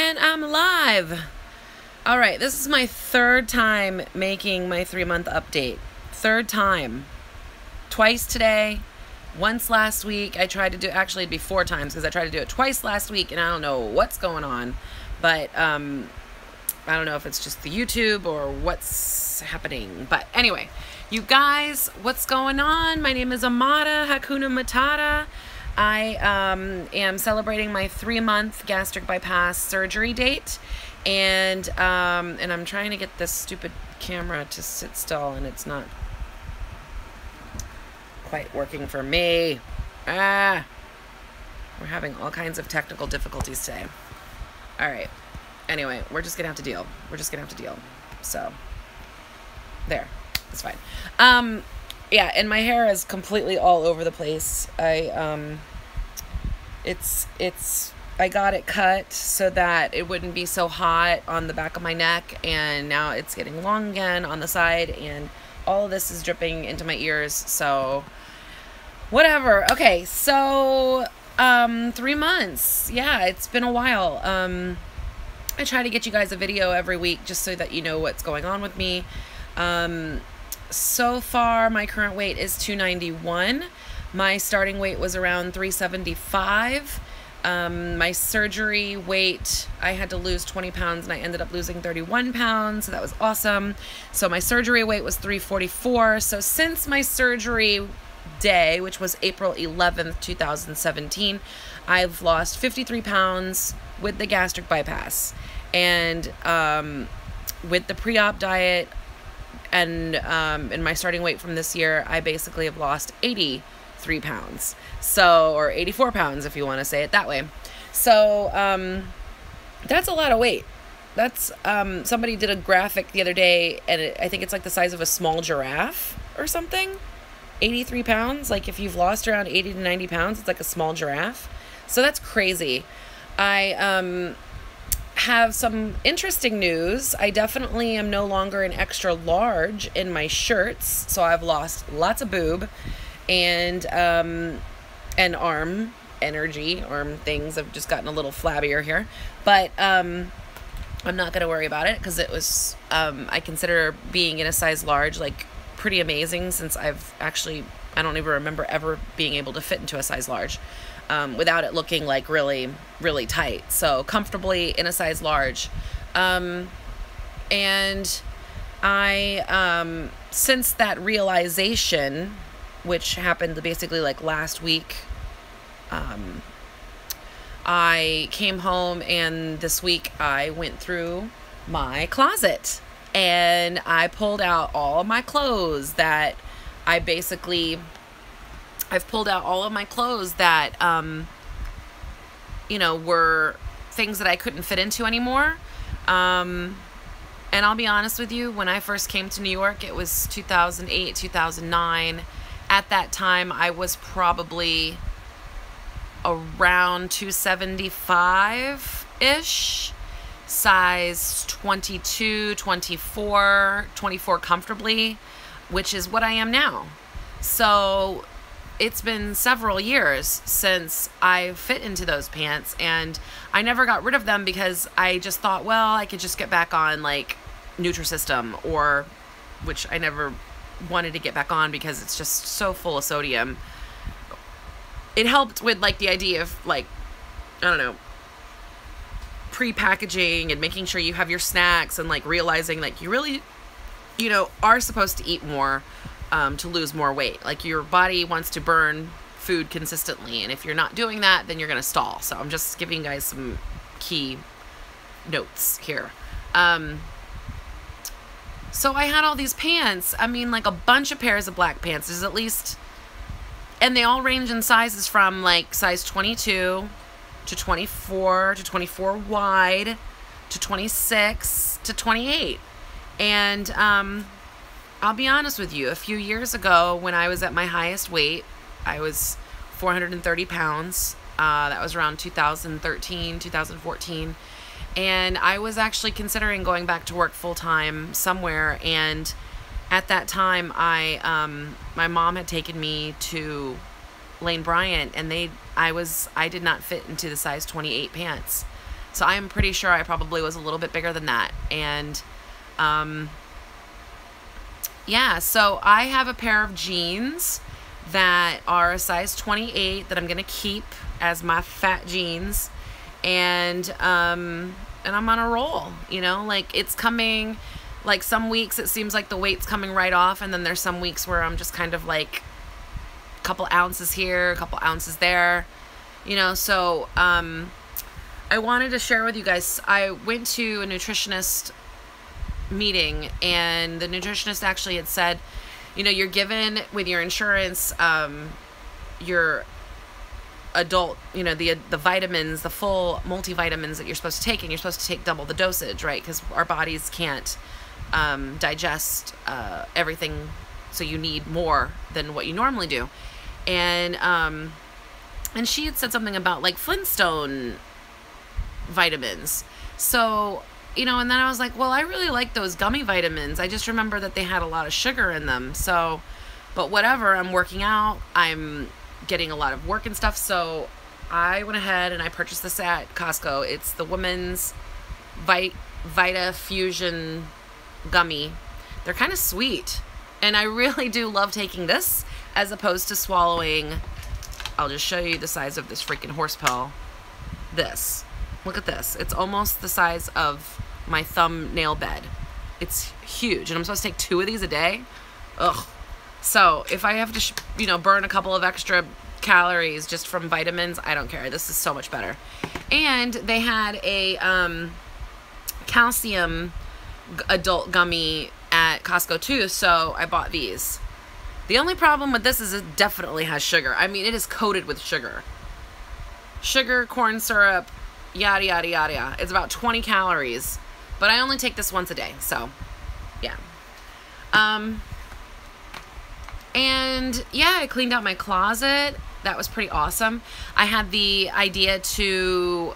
And I'm live. All right, this is my third time making my 3-month update. Third time. Twice today, once last week. I tried to do, actually it'd be 4 times because I tried to do it twice last week and I don't know what's going on. But I don't know if it's just the YouTube or what's happening. But anyway, you guys, what's going on? My name is Amada, Hakuna Matata. I am celebrating my 3-month gastric bypass surgery date, and I'm trying to get this stupid camera to sit still, and it's not quite working for me. We're having all kinds of technical difficulties today. All right. Anyway, we're just gonna have to deal. So, there. It's fine. Yeah, and my hair is completely all over the place. I got it cut so that it wouldn't be so hot on the back of my neck, and now it's getting long again on the side, and all of this is dripping into my ears, so whatever. Okay, so 3 months. Yeah, it's been a while. I try to get you guys a video every week just so that you know what's going on with me. So far, my current weight is 291. My starting weight was around 375. My surgery weight, I had to lose 20 pounds and I ended up losing 31 pounds. So that was awesome. So my surgery weight was 344. So since my surgery day, which was April 11th, 2017, I've lost 53 pounds with the gastric bypass. And with the pre-op diet, and in my starting weight from this year, I basically have lost 83 pounds. So, or 84 pounds if you want to say it that way. So, that's a lot of weight. That's, somebody did a graphic the other day, and I think it's like the size of a small giraffe or something. 83 pounds, like if you've lost around 80 to 90 pounds, it's like a small giraffe. So that's crazy. I, have some interesting news. I definitely am no longer an extra large in my shirts, so I've lost lots of boob and arm energy, arm things. I've just gotten a little flabbier here, but I'm not gonna worry about it because it was I consider being in a size large like pretty amazing, since I don't even remember ever being able to fit into a size large without it looking like really, really tight. So comfortably in a size large. And I, since that realization, which happened basically like last week, I came home, and this week I went through my closet and I pulled out all of my clothes that I've pulled out all of my clothes that, you know, were things that I couldn't fit into anymore. And I'll be honest with you, when I first came to New York, it was 2008, 2009. At that time, I was probably around 275-ish, size 22, 24 comfortably, which is what I am now. So it's been several years since I fit into those pants, and I never got rid of them because I just thought, well, I could just get back on like Nutrisystem, or which I never wanted to get back on because it's just so full of sodium. It helped with like the idea of like, I don't know, pre-packaging and making sure you have your snacks, and like realizing like you really, you know, are supposed to eat more to lose more weight. Like your body wants to burn food consistently, and if you're not doing that, then you're gonna stall. So I'm just giving you guys some key notes here. So I had all these pants, I mean like a bunch of pairs of black pants. There's at least, and they all range in sizes from like size 22 to 24 to 24 wide to 26 to 28. And I'll be honest with you, a few years ago when I was at my highest weight, I was 430 pounds. That was around 2013, 2014. And I was actually considering going back to work full-time somewhere. And at that time, my mom had taken me to Lane Bryant, and I did not fit into the size 28 pants. So I'm pretty sure I probably was a little bit bigger than that. And yeah, so I have a pair of jeans that are a size 28 that I'm gonna keep as my fat jeans, and I'm on a roll, you know, like it's coming, like some weeks it seems like the weight's coming right off, and then there's some weeks where I'm just kind of like a couple ounces here, a couple ounces there, you know. So I wanted to share with you guys, I went to a nutritionist meeting, and the nutritionist actually had said, you know, you're given with your insurance, your adult, you know, the vitamins, the full multivitamins that you're supposed to take, and you're supposed to take double the dosage, right? Because our bodies can't digest everything, so you need more than what you normally do. And she had said something about like Flintstone vitamins. So, you know, and then I was like, well, I really like those gummy vitamins. I just remember that they had a lot of sugar in them. So, but whatever, I'm working out, I'm getting a lot of work and stuff. So I went ahead and I purchased this at Costco. It's the Women's Vita Fusion Gummy. They're kind of sweet. And I really do love taking this as opposed to swallowing. I'll just show you the size of this freaking horse pill. This. Look at this. It's almost the size of my thumbnail bed. It's huge. And I'm supposed to take 2 of these a day. Ugh. So if I have to, you know, burn a couple of extra calories just from vitamins, I don't care. This is so much better. And they had a calcium adult gummy at Costco too. So I bought these. The only problem with this is it definitely has sugar. I mean, it is coated with sugar. Sugar, corn syrup, yada, yada, yada, yada. It's about 20 calories. But I only take this once a day, so yeah. And yeah, I cleaned out my closet. That was pretty awesome. I had the idea to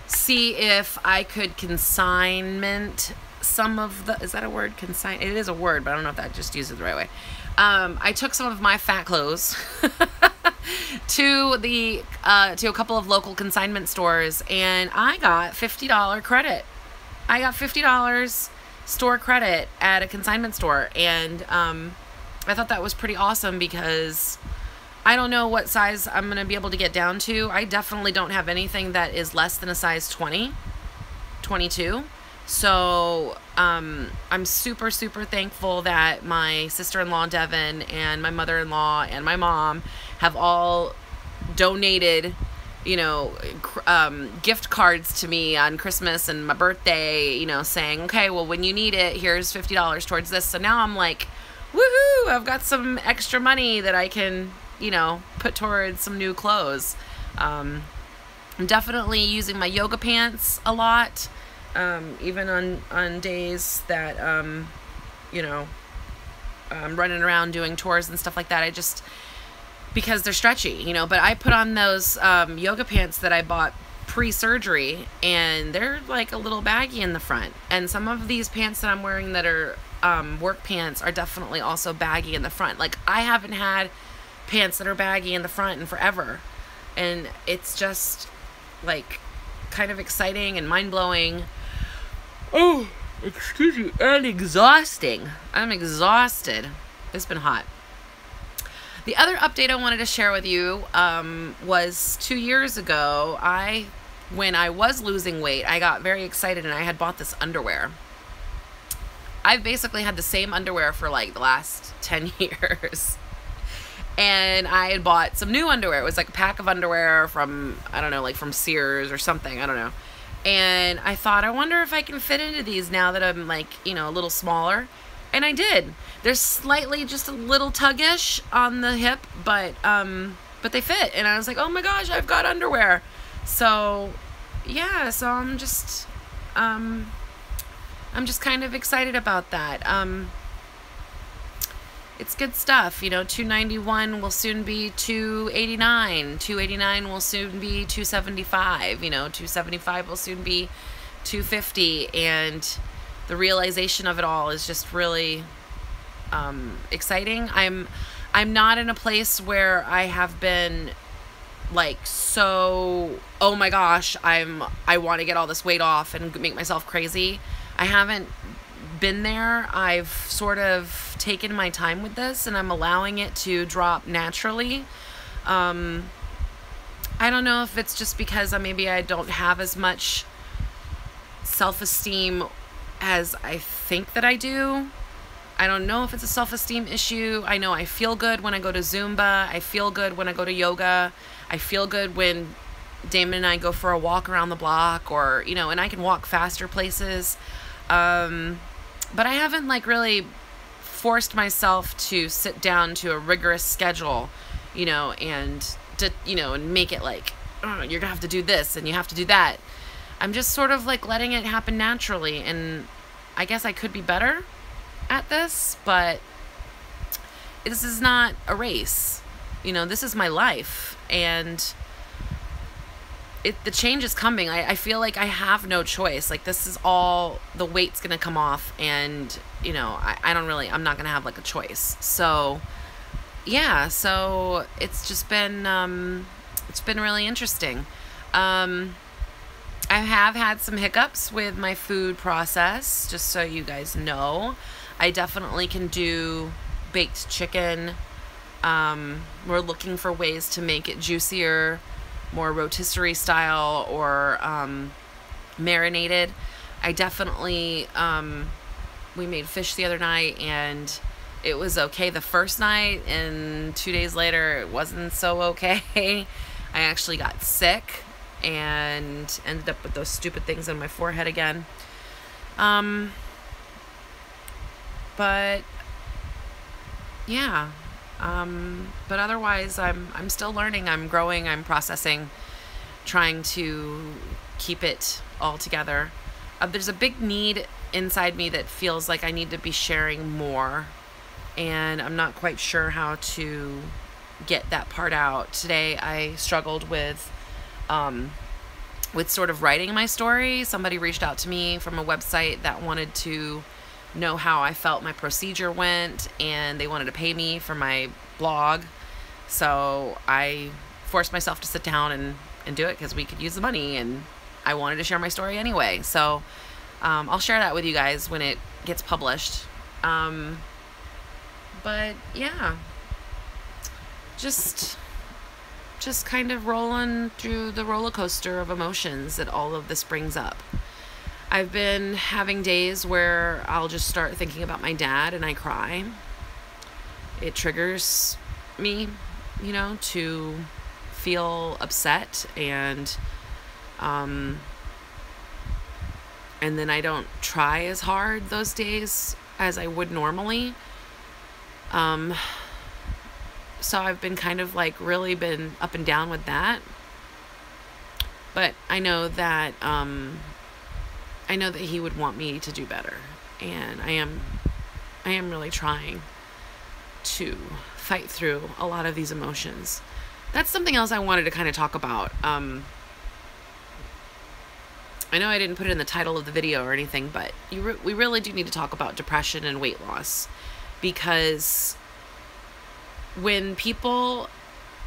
see if I could consignment some of the, is that a word? Consign? It is a word, but I don't know if that just uses it the right way. I took some of my fat clothes to a couple of local consignment stores, and I got $50 credit. I got $50 store credit at a consignment store, and I thought that was pretty awesome because I don't know what size I'm going to be able to get down to. I definitely don't have anything that is less than a size 20, 22. So I'm super, super thankful that my sister-in-law Devin and my mother-in-law and my mom have all donated, you know, gift cards to me on Christmas and my birthday, you know, saying, okay, well, when you need it, here's $50 towards this. So now I'm like, woohoo, I've got some extra money that I can, you know, put towards some new clothes. I'm definitely using my yoga pants a lot. Even on days that, you know, I'm running around doing tours and stuff like that. Because they're stretchy, you know, but I put on those yoga pants that I bought pre-surgery, and they're like a little baggy in the front. And some of these pants that I'm wearing that are work pants are definitely also baggy in the front. Like, I haven't had pants that are baggy in the front in forever. And it's just like kind of exciting and mind-blowing. Oh, excuse me, and exhausting. I'm exhausted. It's been hot. The other update I wanted to share with you was 2 years ago, when I was losing weight, I got very excited and I had bought this underwear. I've basically had the same underwear for like the last 10 years. And I had bought some new underwear. It was like a pack of underwear from, I don't know, like from Sears or something. I don't know. And I thought, I wonder if I can fit into these now that I'm like, you know, a little smaller. And I did. They're slightly just a little tuggish on the hip, but they fit. And I was like, oh my gosh, I've got underwear. So yeah, so I'm just kind of excited about that. It's good stuff, you know. $291 will soon be $289. $289 will soon be $275. You know, $275 will soon be $250. And the realization of it all is just really exciting. I'm not in a place where I have been like so, oh my gosh, I want to get all this weight off and make myself crazy. I haven't been there. I've sort of taken my time with this, and I'm allowing it to drop naturally. I don't know if it's just because maybe I don't have as much self-esteem as I think that I do. I don't know if it's a self-esteem issue. I know I feel good when I go to Zumba. I feel good when I go to yoga. I feel good when Damon and I go for a walk around the block, or, you know, and I can walk faster places. But I haven't like really forced myself to sit down to a rigorous schedule, you know, and to, you know, and make it like, oh, you're gonna have to do this and you have to do that. I'm just sort of like letting it happen naturally, and I guess I could be better at this, but this is not a race. You know, this is my life, and the change is coming. I feel like I have no choice. Like, this is all, the weight's gonna come off, and, you know, I'm not gonna have like a choice. So yeah, so it's just been really interesting. I have had some hiccups with my food process, just so you guys know. I definitely can do baked chicken. We're looking for ways to make it juicier, more rotisserie style, or marinated. I definitely, we made fish the other night, and it was okay the first night, and 2 days later it wasn't so okay. I actually got sick and ended up with those stupid things on my forehead again. But yeah, but otherwise I'm still learning, I'm growing, I'm processing, trying to keep it all together. There's a big need inside me that feels like I need to be sharing more, and I'm not quite sure how to get that part out. Today I struggled with sort of writing my story. Somebody reached out to me from a website that wanted to know how I felt my procedure went, and they wanted to pay me for my blog. So I forced myself to sit down and do it, because we could use the money, and I wanted to share my story anyway. So I'll share that with you guys when it gets published. But yeah, just kind of rolling through the roller coaster of emotions that all of this brings up. I've been having days where I'll just start thinking about my dad and I cry. It triggers me, you know, to feel upset, and then I don't try as hard those days as I would normally. So I've been kind of like really been up and down with that. But I know that he would want me to do better, and I am really trying to fight through a lot of these emotions. That's something else I wanted to kind of talk about. I know I didn't put it in the title of the video or anything, but we really do need to talk about depression and weight loss, because when people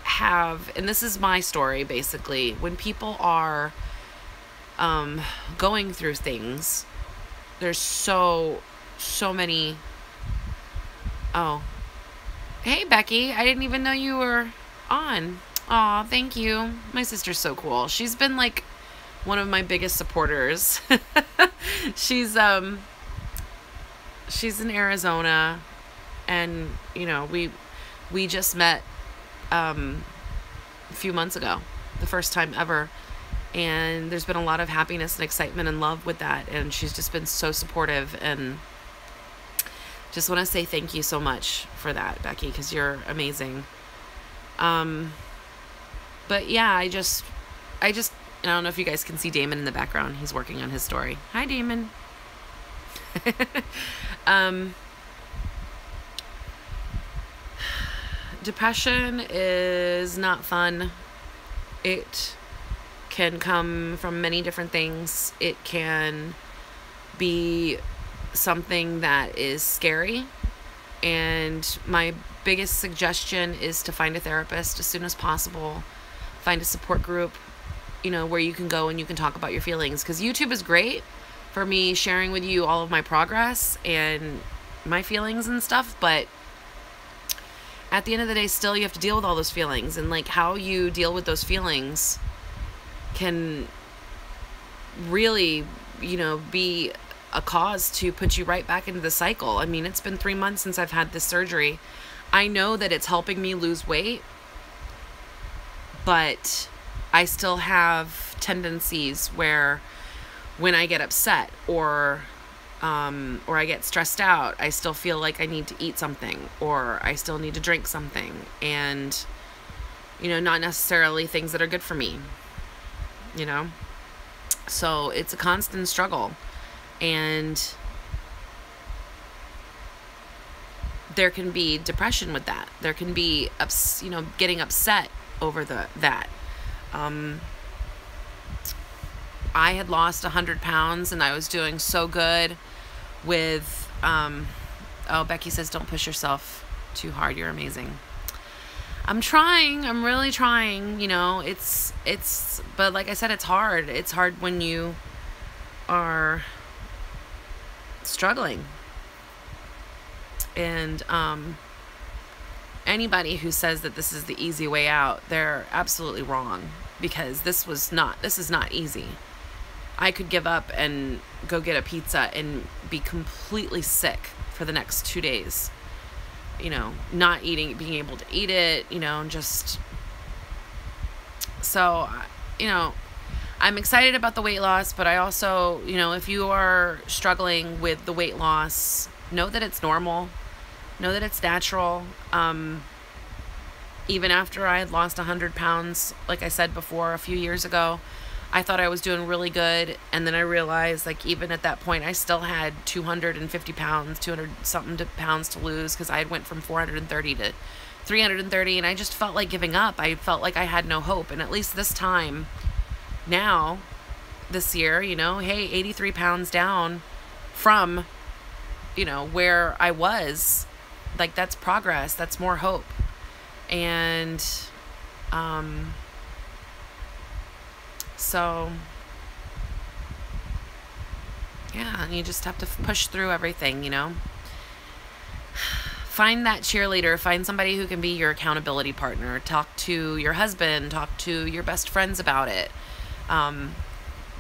have, and this is my story basically, when people are going through things, there's so many. Oh, hey Becky, I didn't even know you were on. Aw, thank you. My sister's so cool. She's been like one of my biggest supporters. She's in Arizona, and you know, we just met a few months ago, the first time ever, and there's been a lot of happiness and excitement and love with that, and she's just been so supportive, and just want to say thank you so much for that, Becky, because you're amazing. But yeah, I don't know if you guys can see Damon in the background. He's working on his story. Hi, Damon. Depression is not fun. It can come from many different things. It can be something that is scary, and my biggest suggestion is to find a therapist as soon as possible. find a support group, you know, where you can go and you can talk about your feelings. Because YouTube is great for me sharing with you all of my progress and my feelings and stuff, but at the end of the day, still you have to deal with all those feelings, and like how you deal with those feelings can really, you know, be a cause to put you right back into the cycle. I mean, it's been 3 months since I've had this surgery. I know that it's helping me lose weight, but I still have tendencies where when I get upset or I get stressed out, I still feel like I need to eat something, or I still need to drink something, and, you know, not necessarily things that are good for me, you know? So it's a constant struggle, and there can be depression with that. There can be, you know, getting upset over that. I had lost 100 pounds and I was doing so good with, oh, Becky says, don't push yourself too hard. You're amazing. I'm trying. I'm really trying, you know, but like I said, it's hard. It's hard when you are struggling. And, anybody who says that this is the easy way out, they're absolutely wrong, because this is not easy. I could give up and go get a pizza and be completely sick for the next 2 days, you know, not eating, being able to eat it, you know, and just, so, you know, I'm excited about the weight loss, but I also, you know, if you are struggling with the weight loss, know that it's normal, know that it's natural. Even after I had lost 100 pounds, like I said before, a few years ago, I thought I was doing really good. And then I realized, like, even at that point, I still had 250 pounds, 200 something pounds to lose, because I had went from 430 to 330, and I just felt like giving up. I felt like I had no hope. And at least this time, now, this year, you know, hey, 83 pounds down from, you know, where I was, like, that's progress. That's more hope. And, so, yeah, and you just have to push through everything, you know. Find that cheerleader, find somebody who can be your accountability partner, talk to your husband, talk to your best friends about it.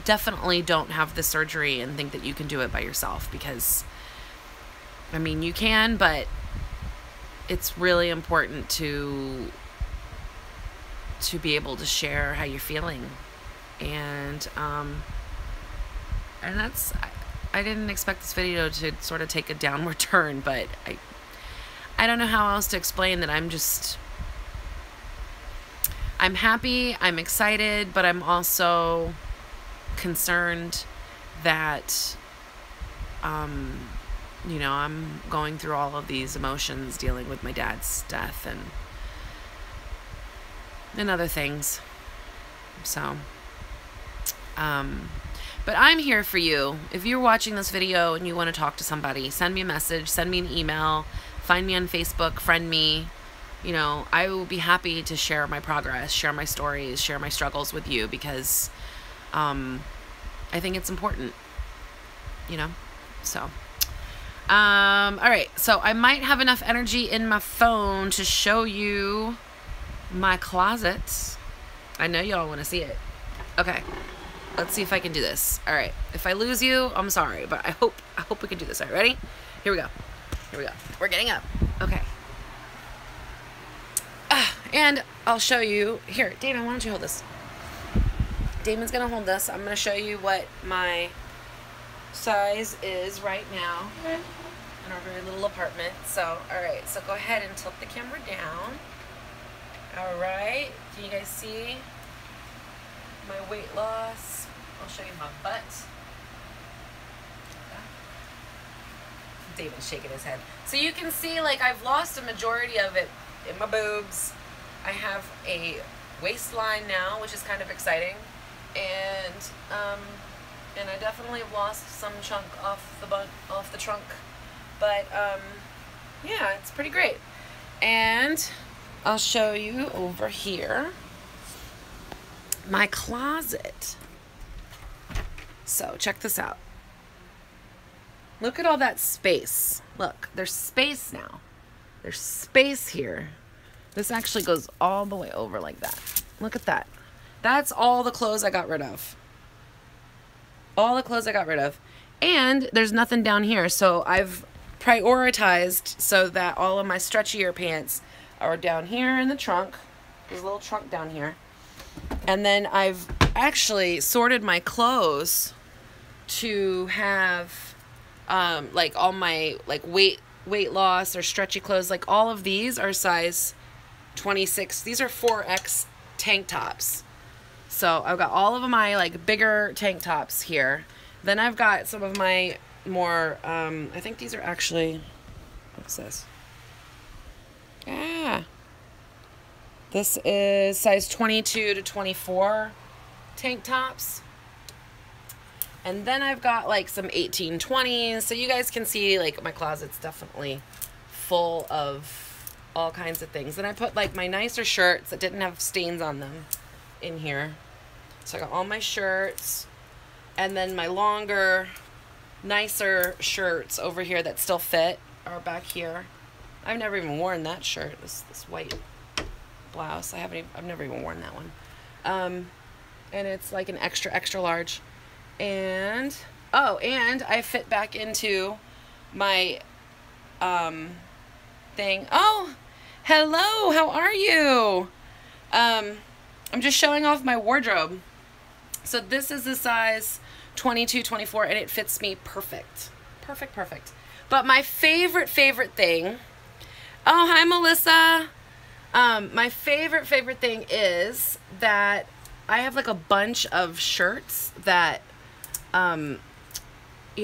Definitely don't have the surgery and think that you can do it by yourself, because, I mean, you can, but it's really important to be able to share how you're feeling. And that's, I didn't expect this video to sort of take a downward turn, but I don't know how else to explain that. I'm happy, I'm excited, but I'm also concerned that, you know, I'm going through all of these emotions dealing with my dad's death and other things. So, but I'm here for you. If you're watching this video and you want to talk to somebody, send me a message, send me an email, find me on Facebook, friend me. You know, I will be happy to share my progress, share my stories, share my struggles with you, because I think it's important, you know. So, all right, so I might have enough energy in my phone to show you my closet. I know y'all want to see it. Okay, let's see if I can do this. All right, if I lose you, I'm sorry, but I hope we can do this. All right, ready? Here we go. We're getting up. Okay. And I'll show you here. Damon, why don't you hold this? Damon's gonna hold this. I'm gonna show you what my size is right now in our very little apartment. So, all right, so go ahead and tilt the camera down. All right, can you guys see my weight loss? I'll show you my butt. David's shaking his head. So you can see, like, I've lost a majority of it in my boobs. I have a waistline now, which is kind of exciting. And I definitely have lost some chunk off the trunk. But, yeah, it's pretty great. And I'll show you over here. my closet. So check this out. Look at all that space. Look, there's space now. There's space here. This actually goes all the way over like that. Look at that. That's all the clothes I got rid of. All the clothes I got rid of. And there's nothing down here. So I've prioritized so that all of my stretchier pants are down here in the trunk. There's a little trunk down here. And then I've actually sorted my clothes to have like all my like weight loss or stretchy clothes. Like all of these are size 26. These are 4X tank tops. So I've got all of my like bigger tank tops here. Then I've got some of my more I think these are actually, what's this? Yeah. This is size 22 to 24 tank tops. And then I've got like some 1820s. So you guys can see like my closet's definitely full of all kinds of things. And I put like my nicer shirts that didn't have stains on them in here. So I got all my shirts. And then my longer, nicer shirts over here that still fit are back here. I've never even worn that shirt. This white blouse. I've never even worn that one. And it's like an extra large. And and I fit back into my thing. Oh, hello, how are you? I'm just showing off my wardrobe. So this is the size 22, 24, and it fits me perfect. Perfect. But my favorite thing, oh, hi, Melissa. My favorite thing is that I have like a bunch of shirts that, you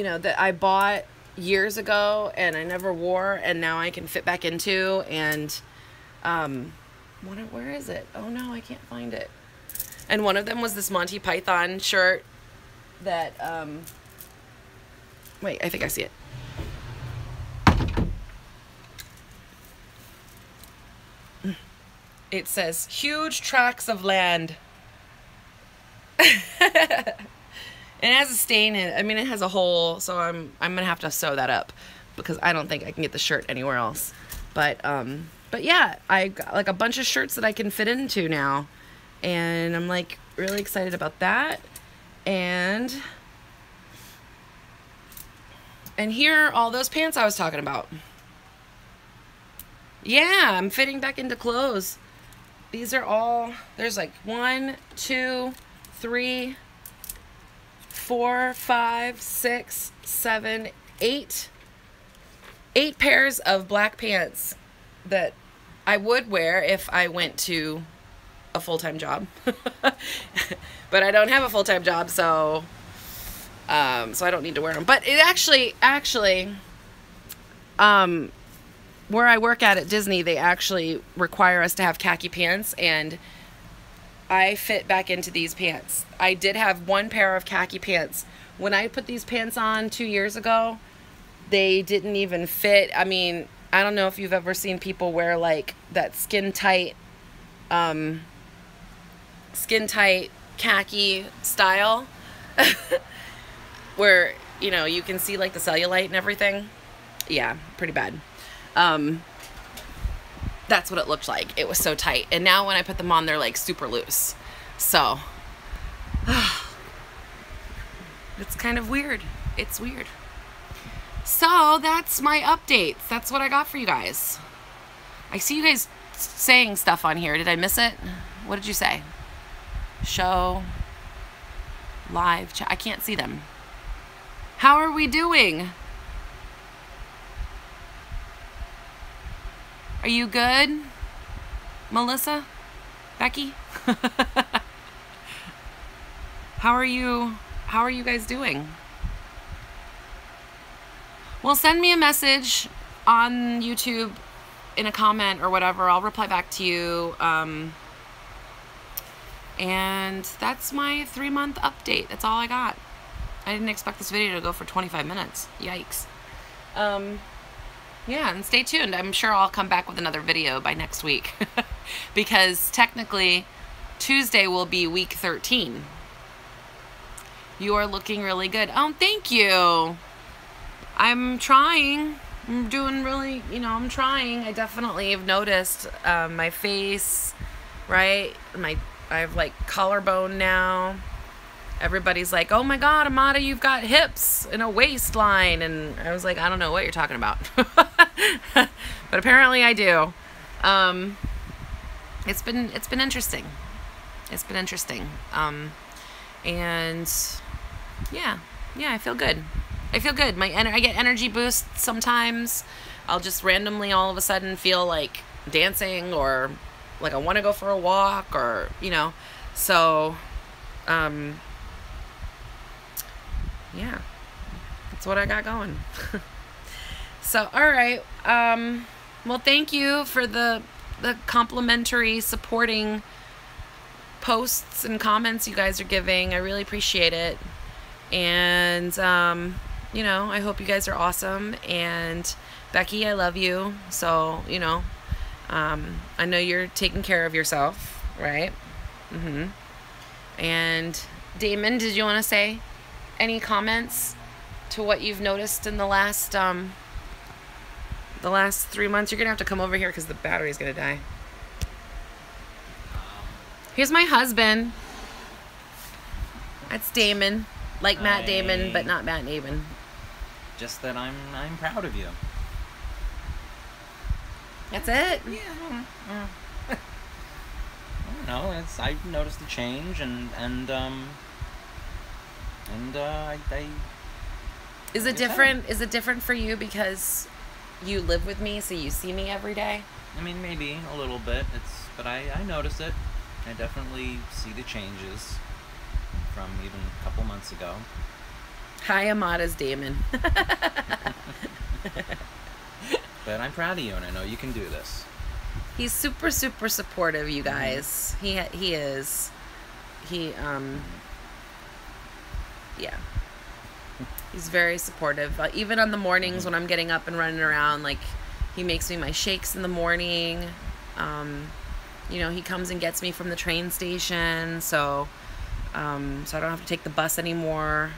know, that I bought years ago and I never wore, and now I can fit back into. And where is it? Oh no, I can't find it. And one of them was this Monty Python shirt that, wait, I think I see it. It says, huge tracts of land. And it has a stain in it. I mean, it has a hole, so I'm gonna have to sew that up because I don't think I can get the shirt anywhere else. But yeah, I got like a bunch of shirts that I can fit into now, and I'm like really excited about that. And here are all those pants I was talking about. Yeah, I'm fitting back into clothes. These are all, there's like 1, 2, 3, 4, 5, 6, 7, 8 pairs of black pants that I would wear if I went to a full-time job. But I don't have a full-time job, so I don't need to wear them. But it actually where I work at Disney, they actually require us to have khaki pants, and I fit back into these pants. I did have one pair of khaki pants. When I put these pants on 2 years ago, they didn't even fit. I mean, I don't know if you've ever seen people wear like that skin tight khaki style where, you know, you can see like the cellulite and everything. Yeah, pretty bad. That's what it looked like. It was so tight. And now when I put them on, they're like super loose. So it's kind of weird. It's weird. So that's my updates. That's what I got for you guys. I see you guys saying stuff on here. Did I miss it? What did you say? Show, live, chat. I can't see them. How are we doing? Are you good? Melissa? Becky? How are you guys doing? Well, send me a message on YouTube in a comment or whatever. I'll reply back to you. And that's my 3-month update. That's all I got. I didn't expect this video to go for 25 minutes. Yikes. Yeah, and stay tuned. I'm sure I'll come back with another video by next week. Because technically, Tuesday will be week 13. You are looking really good. Oh, thank you. I'm trying. I'm doing really, I'm trying. I definitely have noticed my face, right? I have like collarbone now. Everybody's like, oh my God, Amada, you've got hips and a waistline. And I was like, I don't know what you're talking about. But apparently I do. It's been interesting. It's been interesting. And yeah, I feel good. I feel good. I get energy boosts sometimes. I'll just randomly all of a sudden feel like dancing, or like I want to go for a walk, or, so, yeah, that's what I got going. So, all right. Well, thank you for the complimentary supporting posts and comments you guys are giving. I really appreciate it. And, I hope you guys are awesome. And Becky, I love you. So, I know you're taking care of yourself, right? And Damon, did you want to say any comments to what you've noticed in the last 3 months? You're gonna have to come over here because the battery's gonna die. Here's my husband. That's Damon, like Matt Damon, but not Matt Damon. Just that I'm proud of you. That's it. Yeah. I don't know. I've noticed the change, and Is it different? Is it different for you because you live with me, so you see me every day? I mean, maybe a little bit. But I notice it. I definitely see the changes from even a couple months ago. Hi, Amada's Damon. But I'm proud of you, and I know you can do this. He's super, super supportive, you guys. He is. Yeah. He's very supportive. Even on the mornings when I'm getting up and running around, like, he makes me my shakes in the morning. He comes and gets me from the train station, so I don't have to take the bus anymore.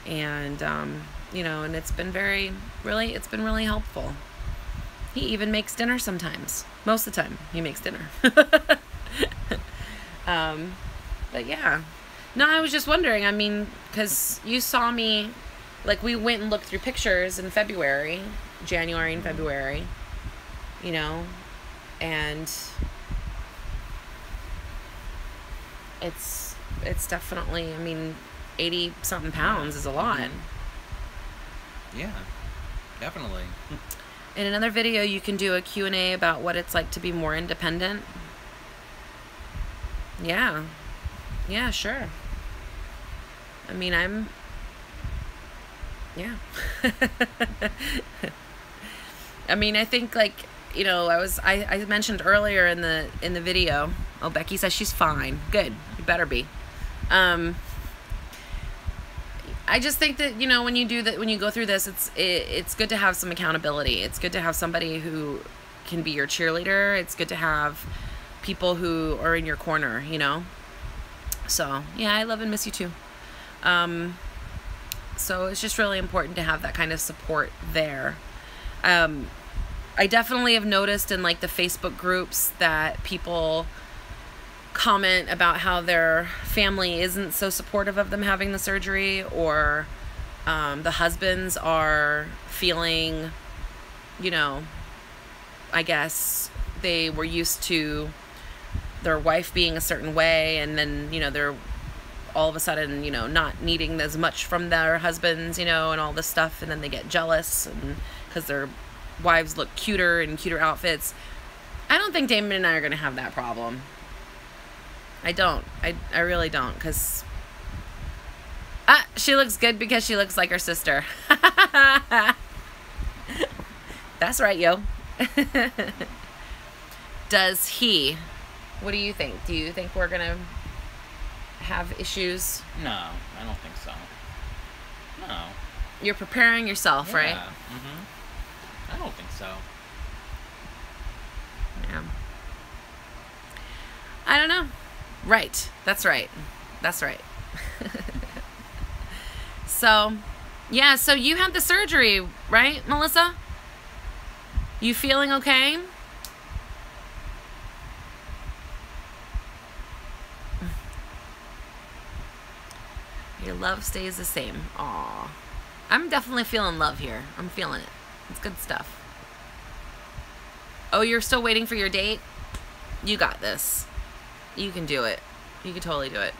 And, and it's been it's been really helpful. He even makes dinner sometimes. Most of the time, he makes dinner. But yeah. No, I was just wondering, because you saw me, like, we went and looked through pictures in January and February, and it's definitely, 80 something pounds is a lot. Yeah, definitely. In another video, you can do a Q&A about what it's like to be more independent. Yeah. Yeah, sure. Yeah. I think, like, I mentioned earlier in the video, oh, Becky says she's fine. Good. You better be. I just think that, when you do that, when you go through this, it's good to have some accountability. It's good to have somebody who can be your cheerleader. It's good to have people who are in your corner, So, yeah, I love and miss you too. So it's just really important to have that kind of support there. I definitely have noticed in, like, the Facebook groups that people comment about how their family isn't so supportive of them having the surgery, or the husbands are feeling, I guess they were used to their wife being a certain way, and then, they're all of a sudden, not needing as much from their husbands, and all this stuff, and then they get jealous and because their wives look cuter in cuter outfits. I don't think Damon and I are going to have that problem. I don't. I really don't, because she looks good because she looks like her sister. That's right, yo. Does he? What do you think? Do you think we're going to have issues? No, I don't think so. No. You're preparing yourself, right? Yeah. I don't think so. Yeah. I don't know. Right. That's right. That's right. So, yeah, so you had the surgery, right, Melissa? You feeling okay? Your love stays the same. Aw. I'm definitely feeling love here. I'm feeling it. It's good stuff. Oh, you're still waiting for your date? You got this. You can do it. You can totally do it.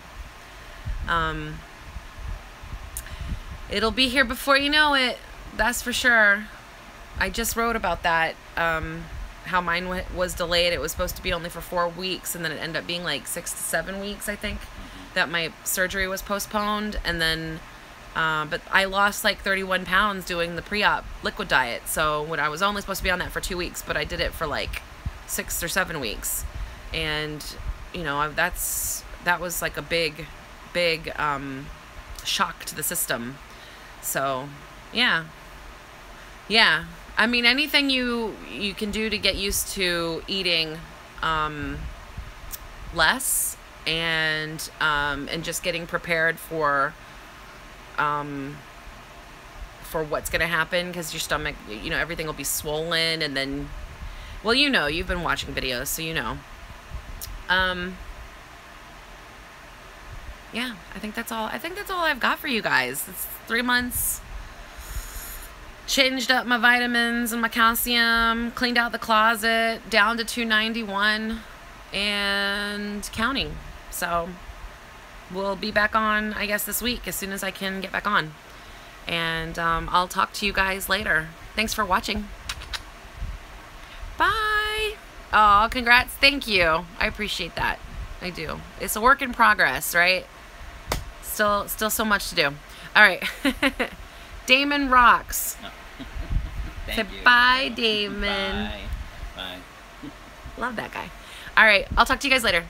It'll be here before you know it. That's for sure. I just wrote about that. How mine was delayed. It was supposed to be only for 4 weeks, and then it ended up being like 6 to 7 weeks, I think, that my surgery was postponed. And then, but I lost like 31 pounds doing the pre-op liquid diet. So when I was only supposed to be on that for 2 weeks, but I did it for like 6 or 7 weeks. And, you know, that was like a big shock to the system. So, yeah. Yeah. I mean, anything you can do to get used to eating less and just getting prepared for what's going to happen, because your stomach, you know, everything will be swollen, and then, well, you know, you've been watching videos, so you know. Yeah, I think that's all I've got for you guys. It's 3 months. Changed up my vitamins and my calcium, cleaned out the closet, down to 291 and counting. So we'll be back on, I guess, this week as soon as I can get back on. And I'll talk to you guys later. Thanks for watching. Bye. Oh, congrats. Thank you. I appreciate that. I do. It's a work in progress, right? Still so much to do. All right. Damon rocks. No. Say bye, Damon. Bye. Bye. Love that guy. All right. I'll talk to you guys later.